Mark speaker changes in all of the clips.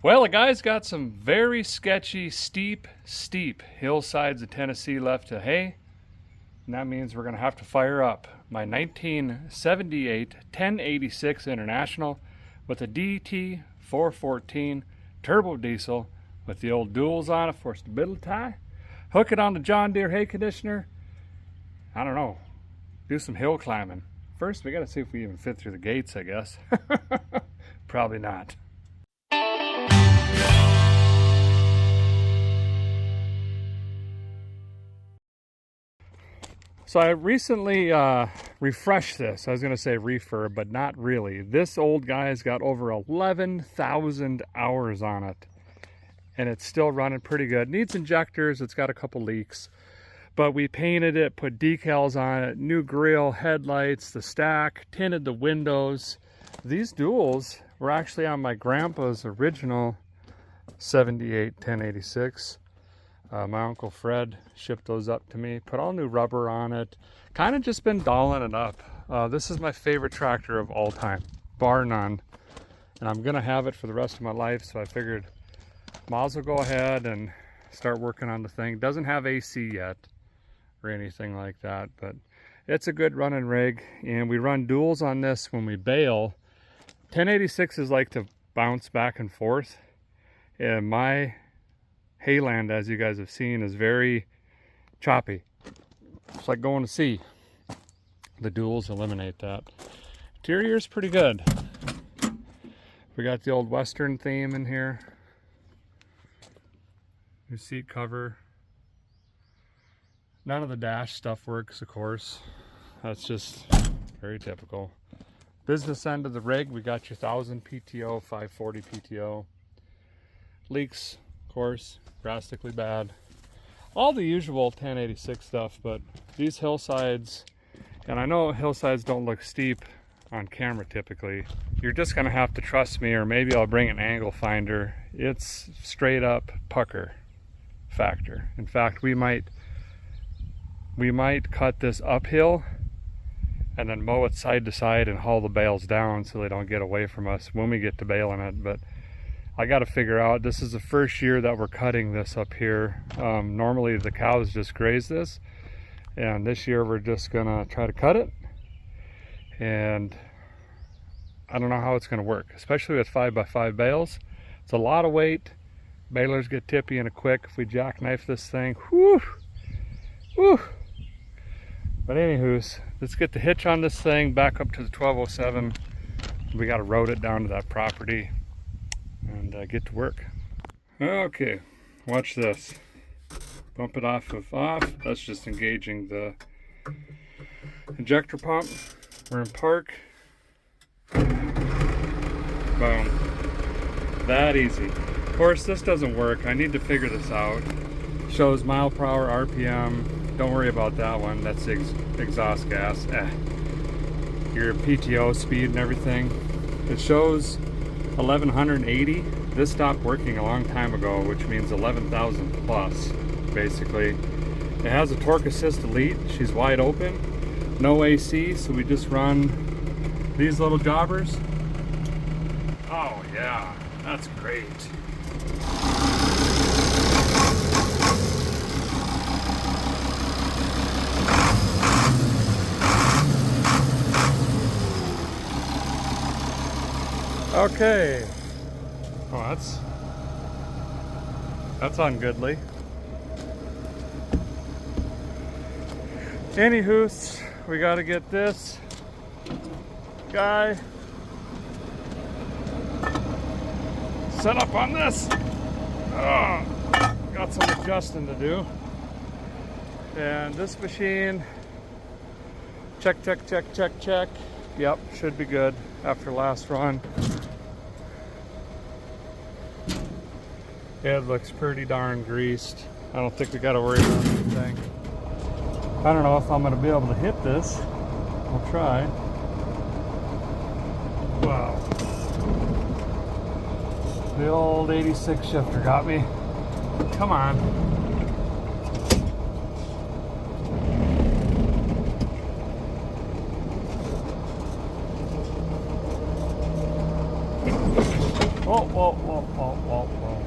Speaker 1: Well, the guy's got some very sketchy, steep hillsides of Tennessee left to hay. And that means we're going to have to fire up my 1978 1086 International with a DT 414 turbo diesel with the old duals on it for stability. Hook it on the John Deere hay conditioner. I don't know. Do some hill climbing. First, we got to see if we even fit through the gates, I guess. Probably not. So I recently refreshed this. I was going to say refurb, but not really. This old guy's got over 11,000 hours on it. And it's still running pretty good. Needs injectors. It's got a couple leaks. But we painted it, put decals on it, new grill, headlights, the stack, tinted the windows. These duals were actually on my grandpa's original 78 1086. My Uncle Fred shipped those up to me, put all new rubber on it, kind of just been dolling it up. This is my favorite tractor of all time, bar none. And I'm gonna have it for the rest of my life, so I figured might as well go ahead and start working on the thing. Doesn't have AC yet or anything like that, but it's a good running rig. And we run duals on this when we bale. 1086s like to bounce back and forth, and my hayland, as you guys have seen, is very choppy. It's like going to sea. The duals eliminate that. Interior's pretty good. We got the old Western theme in here. New seat cover. None of the dash stuff works, of course. That's just very typical. Business end of the rig, we got your 1000 PTO, 540 PTO. Leaks, of course, drastically bad. All the usual 1086 stuff, but these hillsides, and I know hillsides don't look steep on camera typically. You're just gonna have to trust me, or maybe I'll bring an angle finder. It's straight up pucker factor. In fact, we might cut this uphill and then mow it side to side and haul the bales down so they don't get away from us when we get to baling it. But I got to figure out, this is the first year that we're cutting this up here. Normally the cows just graze this, and this year we're just gonna try to cut it. And I don't know how it's gonna work, especially with 5x5 bales. It's a lot of weight. Balers get tippy in a quick if we jackknife this thing. Whew, whew. But anywho's, let's get the hitch on this thing back up to the 1207. We got to road it down to that property and get to work. Okay, watch this. Bump it off of off. That's just engaging the injector pump. We're in park. Boom. That easy. Of course, this doesn't work. I need to figure this out. Shows mile per hour, RPM. Don't worry about that one. That's exhaust gas. Your PTO speed and everything. It shows 1180. This stopped working a long time ago, which means 11,000 plus, basically. It has a torque assist elite. She's wide open. No AC, so we just run these little jobbers. Oh yeah, that's great. Okay. Oh, that's ungoodly. Anywho, we got to get this guy set up on this. Got some adjusting to do. And this machine, check. Yep, should be good after last run. It looks pretty darn greased. I don't think we got to worry about anything. I don't know if I'm going to be able to hit this. We'll try. Wow. The old 86 shifter got me. Come on. Oh, whoa, whoa, whoa, whoa, whoa.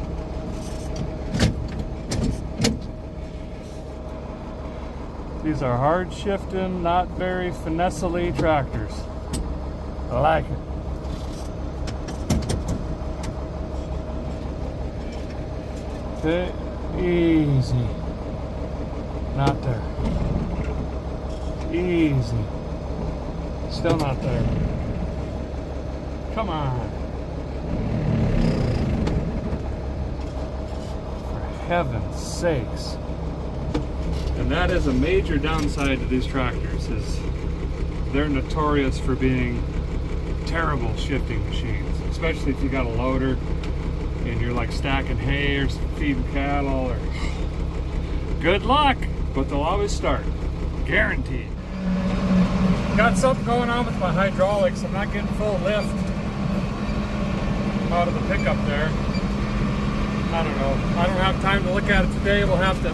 Speaker 1: These are hard shifting, not very finesse-y tractors. I like it. Okay, easy. Not there. Easy. Still not there. Come on. For heaven's sakes. And that is a major downside to these tractors, is they're notorious for being terrible shifting machines, especially if you got a loader and you're like stacking hay or feeding cattle, or good luck, but they'll always start, guaranteed. Got something going on with my hydraulics. I'm not getting full lift out of the pickup there. I don't know. I don't have time to look at it today. We'll have to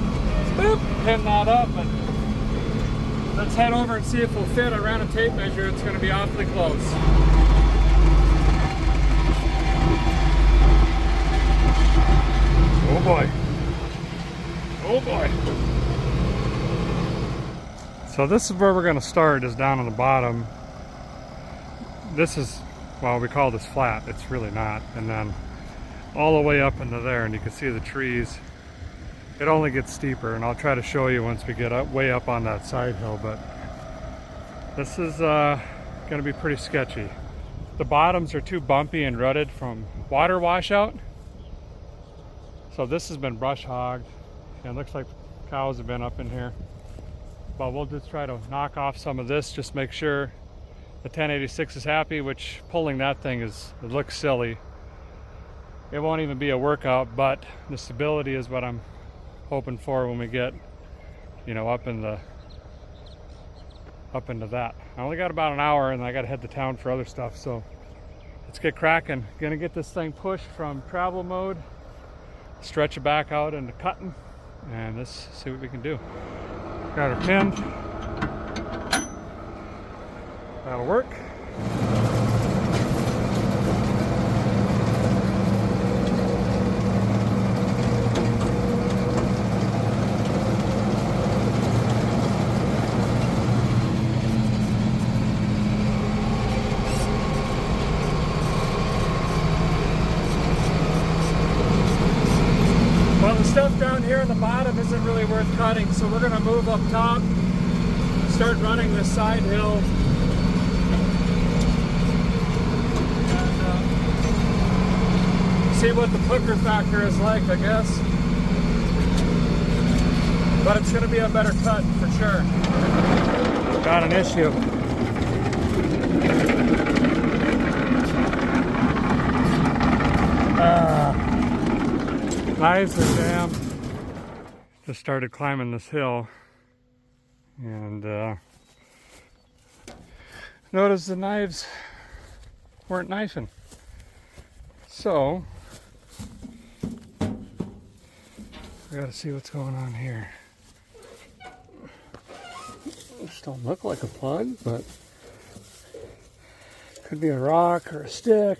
Speaker 1: pin that up, and let's head over and see if we'll fit. I ran a tape measure. It's going to be awfully close. Oh boy. Oh boy. So this is where we're going to start, is down on the bottom. This is, well, we call this flat. It's really not. And then all the way up into there, and you can see the trees. It only gets steeper, and I'll try to show you once we get up, way up on that side hill, but this is going to be pretty sketchy. The bottoms are too bumpy and rutted from water washout. So this has been brush hogged, and it looks like cows have been up in here. But we'll just try to knock off some of this, just make sure the 1086 is happy, which pulling that thing it looks silly. It won't even be a workout, but the stability is what I'm hoping for when we get, you know, up into that. I only got about an hour, and I got to head to town for other stuff, so let's get cracking. Gonna get this thing pushed from travel mode, stretch it back out into cutting, and let's see what we can do. Got her pinned. That'll work. Well, the stuff down here on the bottom isn't really worth cutting, so we're going to move up top, start running this side hill, and see what the pucker factor is like, I guess. But it's going to be a better cut for sure. Got an issue. Knives are jammed. Just started climbing this hill, and noticed the knives weren't knifing. So I gotta see what's going on here. This don't look like a plug, but could be a rock or a stick.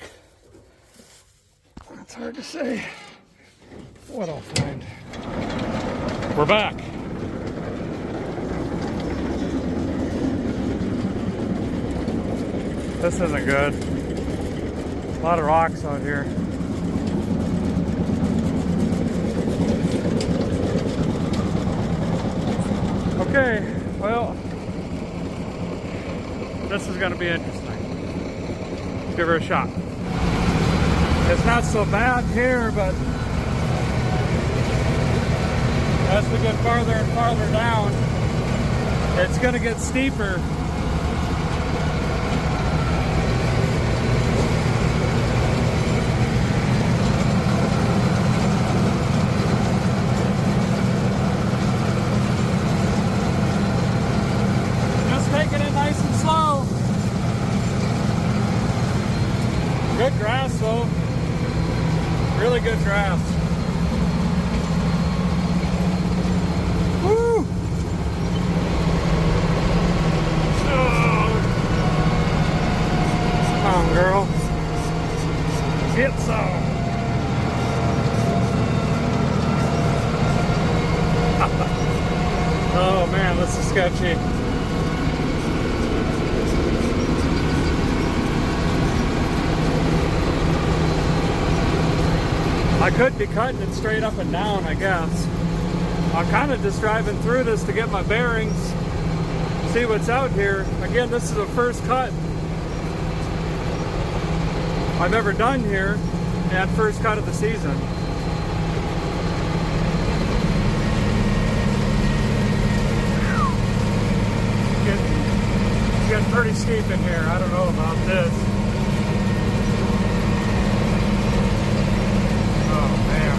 Speaker 1: It's hard to say what I'll find. We're back. This isn't good. A lot of rocks out here. Okay, well, this is going to be interesting. Let's give her a shot. It's not so bad here, but as we get farther and farther down, it's going to get steeper. Just taking it nice and slow. Good grass though. Really good grass. Woo! Come on, girl. Get some. this is sketchy. I could be cutting it straight up and down, I guess. I'm kind of just driving through this to get my bearings, see what's out here. Again, this is the first cut I've ever done here, and first cut of the season. It's getting pretty steep in here. I don't know about this. Oh man.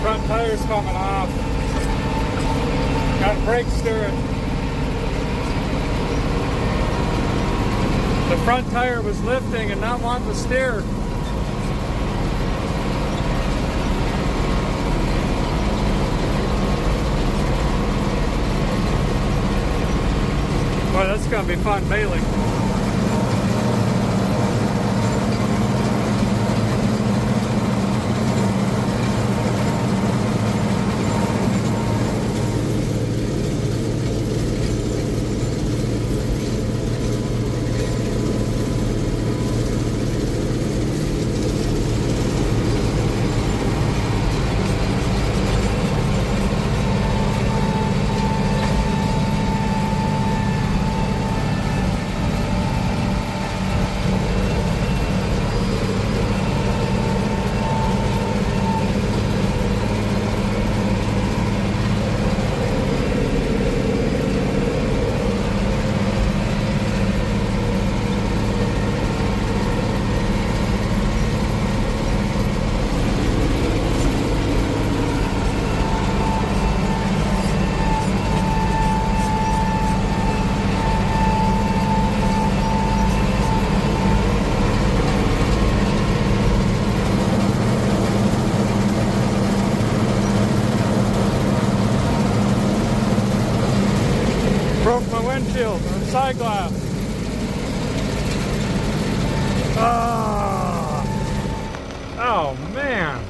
Speaker 1: Front tire's coming off. Got brake stirring. The front tire was lifting and not wanting to steer. Boy, that's gonna be fun bailing. Broke my windshield and side glass. Oh man.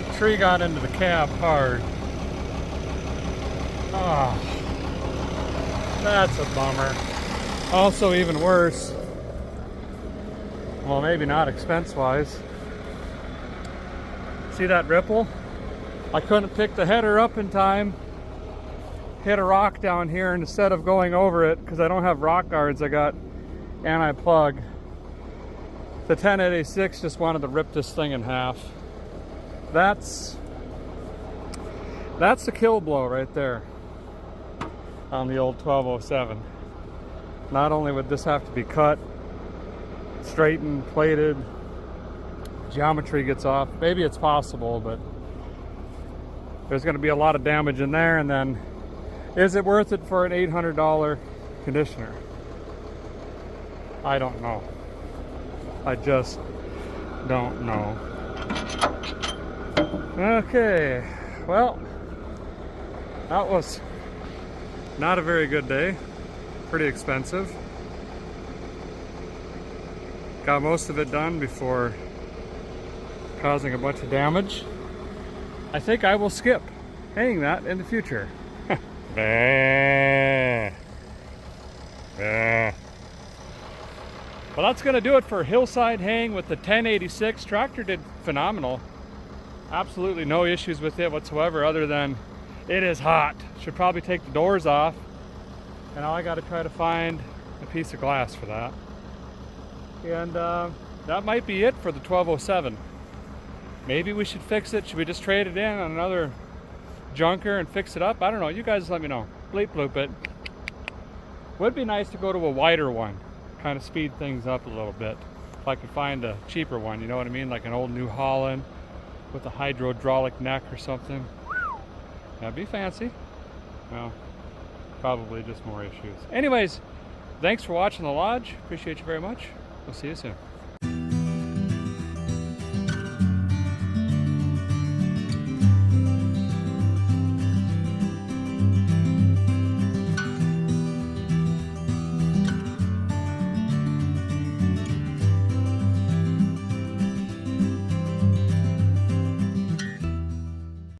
Speaker 1: The tree got into the cab hard. Oh, that's a bummer. Also even worse, well maybe not expense-wise. See that ripple? I couldn't pick the header up in time. Hit a rock down here, and instead of going over it, because I don't have rock guards, I got anti-plug. The 1086 just wanted to rip this thing in half. That's the kill blow right there on the old 1207. Not only would this have to be cut, straightened, plated, geometry gets off. Maybe it's possible, but there's going to be a lot of damage in there, and then is it worth it for an $800 conditioner? I don't know. I just don't know. Okay, well, that was not a very good day. Pretty expensive. Got most of it done before causing a bunch of damage. I think I will skip haying that in the future. Well, that's going to do it for hillside haying with the 1086. Tractor did phenomenal. Absolutely no issues with it whatsoever, other than it is hot. Should probably take the doors off. And now I got to try to find a piece of glass for that. And that might be it for the 1207. Maybe we should fix it. Should we just trade it in on another junker and fix it up? I don't know. You guys let me know. Bleep bloop it. Would be nice to go to a wider one. Kind of speed things up a little bit. If I could find a cheaper one, you know what I mean? Like an old New Holland with a hydraulic neck or something. That'd be fancy. Well, probably just more issues. Anyways, thanks for watching the lodge. Appreciate you very much. We'll see you soon.